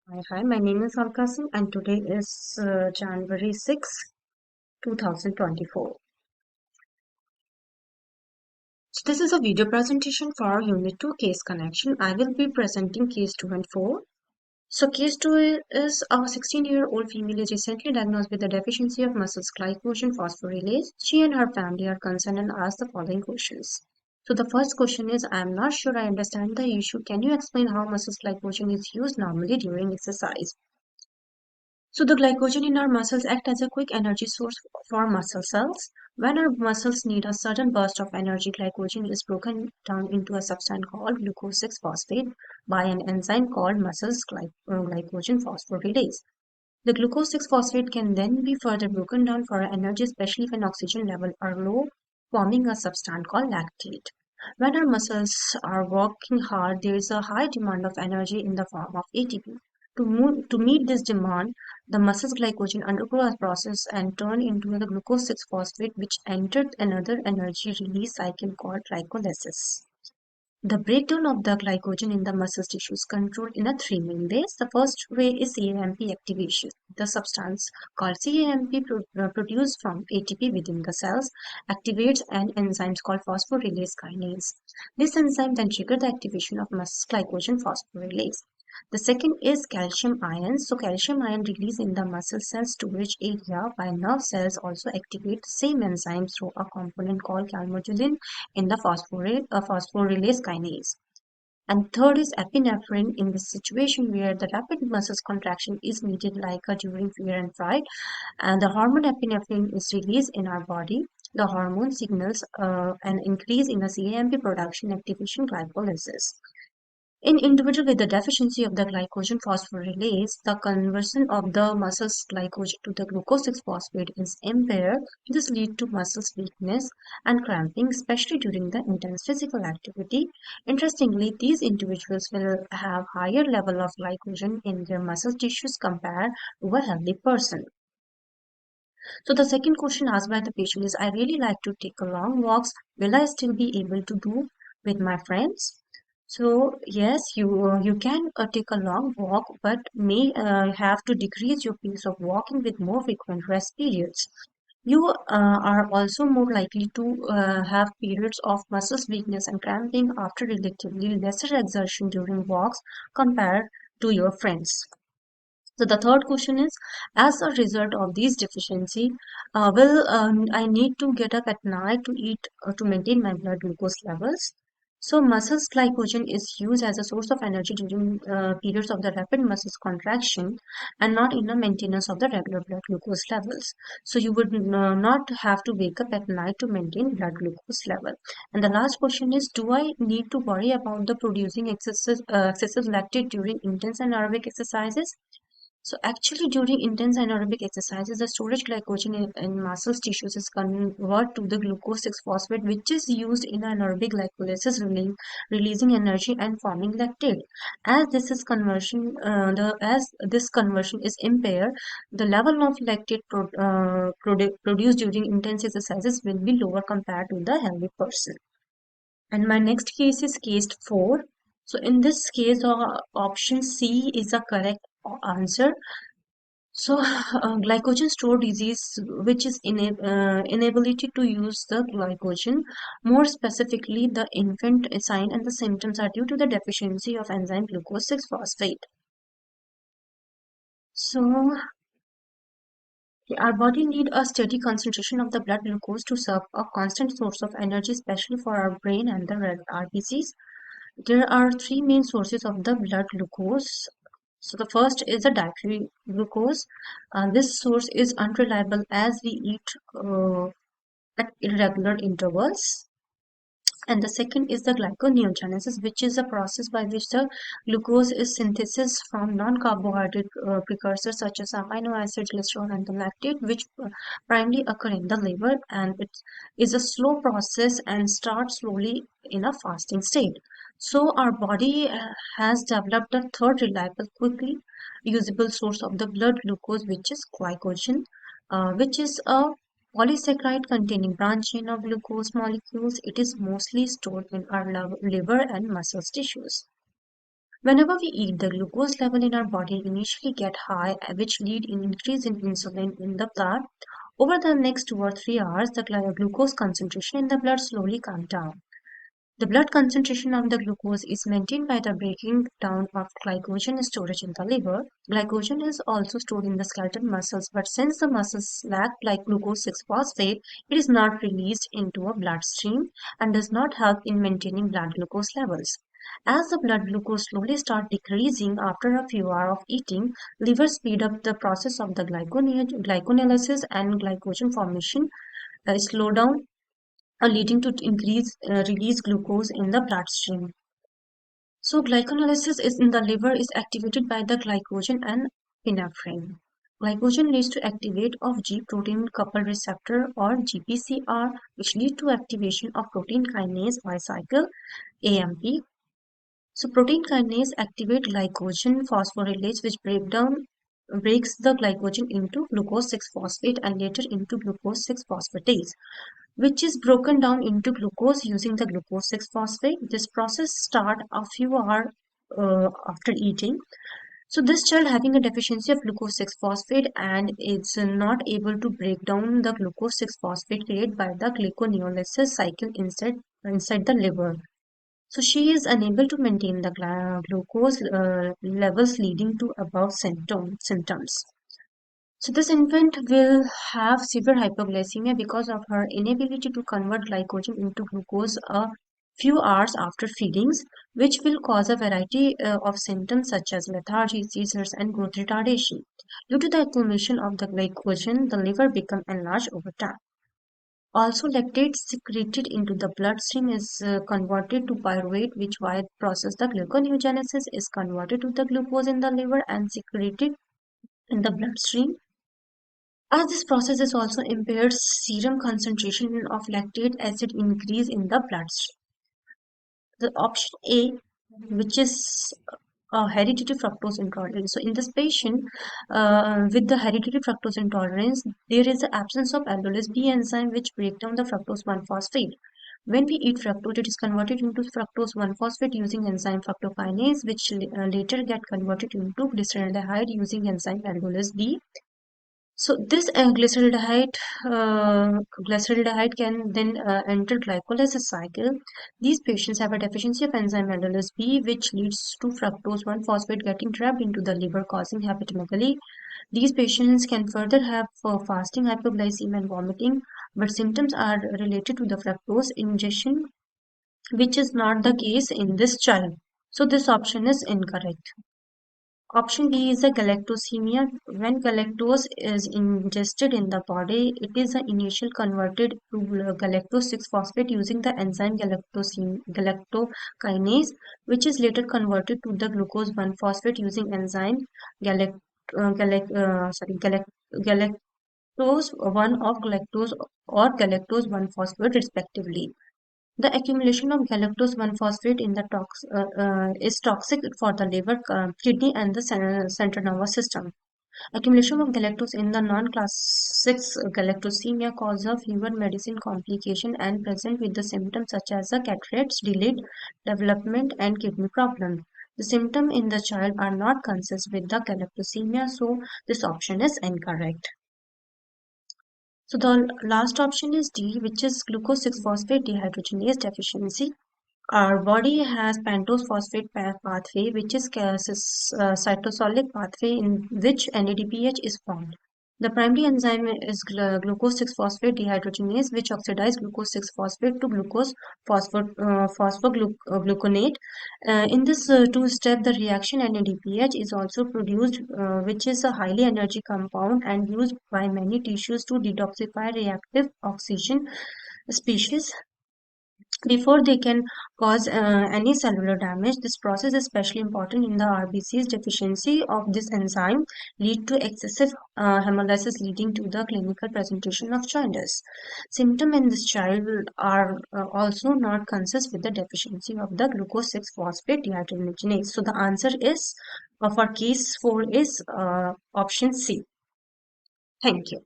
Hi, my name is Alka Singh and today is January 6, 2024. So this is a video presentation for our Unit 2 case connection. I will be presenting case 2 and 4. So case 2 is a 16-year-old female is recently diagnosed with the deficiency of muscles glycogen phosphorylase. She and her family are concerned and ask the following questions. So the first question is, I am not sure I understand the issue. Can you explain how muscles glycogen is used normally during exercise? So the glycogen in our muscles act as a quick energy source for muscle cells. When our muscles need a sudden burst of energy, glycogen is broken down into a substance called glucose 6-phosphate by an enzyme called glycogen phosphorylase. The glucose 6-phosphate can then be further broken down for energy, especially when oxygen levels are low, forming a substance called lactate. When our muscles are working hard, there is a high demand of energy in the form of ATP. To meet this demand, the muscle's glycogen undergo a process and turn into the glucose 6-phosphate, which entered another energy release cycle called glycolysis. The breakdown of the glycogen in the muscle tissue is controlled in a three main ways. The first way is CAMP activation. The substance called CAMP produced from ATP within the cells activates an enzyme called phosphorylase kinase. This enzyme then triggers the activation of muscle glycogen phosphorylase. The second is calcium ions. So calcium ion release in the muscle cell storage area by nerve cells also activate the same enzyme through a component called calmodulin in the phosphorylase kinase. And third is epinephrine in the situation where the rapid muscle contraction is needed like during fear and fright, and the hormone epinephrine is released in our body. The hormone signals an increase in the CAMP production activation glycolysis. In individuals with the deficiency of the glycogen phosphorylase, the conversion of the muscle's glycogen to the glucose 6-phosphate is impaired. This leads to muscle weakness and cramping, especially during the intense physical activity. Interestingly, these individuals will have higher level of glycogen in their muscle tissues compared to a healthy person. So the second question asked by the patient is, I really like to take a long walks. Will I still be able to do with my friends? So yes, you can take a long walk, but may have to decrease your pace of walking with more frequent rest periods. You are also more likely to have periods of muscle weakness and cramping after relatively lesser exertion during walks compared to your friends. So the third question is, as a result of these deficiency, will I need to get up at night to eat to maintain my blood glucose levels? So muscles glycogen is used as a source of energy during periods of the rapid muscles contraction and not in the maintenance of the regular blood glucose levels. So you would not have to wake up at night to maintain blood glucose level. And the last question is, do I need to worry about the producing excessive lactate during intense anaerobic exercises? So actually during intense anaerobic exercises, the storage glycogen in muscle tissues is converted to the glucose 6-phosphate, which is used in anaerobic glycolysis, releasing energy and forming lactate. As this conversion is impaired, the level of lactate produced during intense exercises will be lower compared to the healthy person. And my next case is case 4. So in this case, option C is the correct answer. So, glycogen store disease, which is inability to use the glycogen. More specifically, the infant sign and the symptoms are due to the deficiency of enzyme glucose 6-phosphate. So, our body need a steady concentration of the blood glucose to serve a constant source of energy, especially for our brain and the red RBCs. There are three main sources of the blood glucose. So the first is the dietary glucose. This source is unreliable as we eat at irregular intervals. And the second is the glyconeogenesis, which is a process by which the glucose is synthesized from non-carbohydrate precursors such as amino acids, cholesterol, and the lactate, which primarily occur in the liver, and it is a slow process and starts slowly in a fasting state. So our body has developed a third reliable, quickly usable source of the blood glucose, which is glycogen, which is a polysaccharide containing branch chain of glucose molecules. It is mostly stored in our liver and muscle tissues. Whenever we eat, the glucose level in our body initially get high, which lead in increase in insulin in the blood. Over the next 2 or 3 hours, the glucose concentration in the blood slowly comes down. The blood concentration of the glucose is maintained by the breaking down of glycogen storage in the liver. Glycogen is also stored in the skeletal muscles, but since the muscles lack like glucose 6-phosphate, it is not released into a bloodstream and does not help in maintaining blood glucose levels. As the blood glucose slowly starts decreasing after a few hours of eating, liver speed up the process of the glycolysis and glycogen formation slow down, leading to increase release glucose in the bloodstream. So glycolysis is in the liver is activated by the glycogen and epinephrine. Glycogen leads to activate of G protein coupled receptor or GPCR, which lead to activation of protein kinase Y cycle AMP. So protein kinase activate glycogen phosphorylase, which breaks the glycogen into glucose 6-phosphate and later into glucose 6-phosphatase, which is broken down into glucose using the glucose 6-phosphate. This process starts a few hours after eating. So this child having a deficiency of glucose 6-phosphate and is not able to break down the glucose 6-phosphate created by the glyconeolysis cycle inside the liver. So she is unable to maintain the glucose levels, leading to above symptoms. So this infant will have severe hypoglycemia because of her inability to convert glycogen into glucose a few hours after feedings, which will cause a variety of symptoms such as lethargy, seizures, and growth retardation. Due to the accumulation of the glycogen, the liver becomes enlarged over time. Also, lactate secreted into the bloodstream is converted to pyruvate, which via process the gluconeogenesis is converted to the glucose in the liver and secreted in the bloodstream. As this process is also impaired, serum concentration of lactate acid increase in the bloodstream. The option A, which is hereditary fructose intolerance. So in this patient with the hereditary fructose intolerance, there is the absence of aldolase B enzyme which break down the fructose 1-phosphate. When we eat fructose, it is converted into fructose 1-phosphate using enzyme fructokinase, which later get converted into glyceraldehyde using enzyme aldolase B. So this glyceraldehyde can then enter glycolysis cycle. These patients have a deficiency of enzyme aldolase B, which leads to fructose 1-phosphate getting trapped into the liver, causing hepatomegaly. These patients can further have fasting hypoglycemia and vomiting, but symptoms are related to the fructose ingestion, which is not the case in this child. So this option is incorrect. Option D is a galactosemia. When galactose is ingested in the body, it is initially converted to galactose 6-phosphate using the enzyme galactokinase, which is later converted to the glucose 1-phosphate using enzyme galact, galact, sorry, galact, galactose 1 of galactose or galactose 1-phosphate respectively. The accumulation of galactose 1-phosphate in the is toxic for the liver, kidney, and the central nervous system. Accumulation of galactose in the non-class 6 galactosemia causes a fever medicine complication and present with the symptoms such as the cataracts, delayed development, and kidney problem. The symptoms in the child are not consistent with the galactosemia, so this option is incorrect. So the last option is D, which is glucose 6-phosphate dehydrogenase deficiency. Our body has pentose phosphate pathway, which is cytosolic pathway in which NADPH is formed. The primary enzyme is glucose 6-phosphate dehydrogenase, which oxidizes glucose 6-phosphate to glucose phosphogluconate. In this two-step, the reaction NADPH is also produced, which is a highly energy compound and used by many tissues to detoxify reactive oxygen species before they can cause any cellular damage. This process is especially important in the RBCs. Deficiency of this enzyme lead to excessive hemolysis, leading to the clinical presentation of jaundice. Symptoms in this child are also not consistent with the deficiency of the glucose 6-phosphate dehydrogenase. So the answer is for case 4 is option C. Thank you.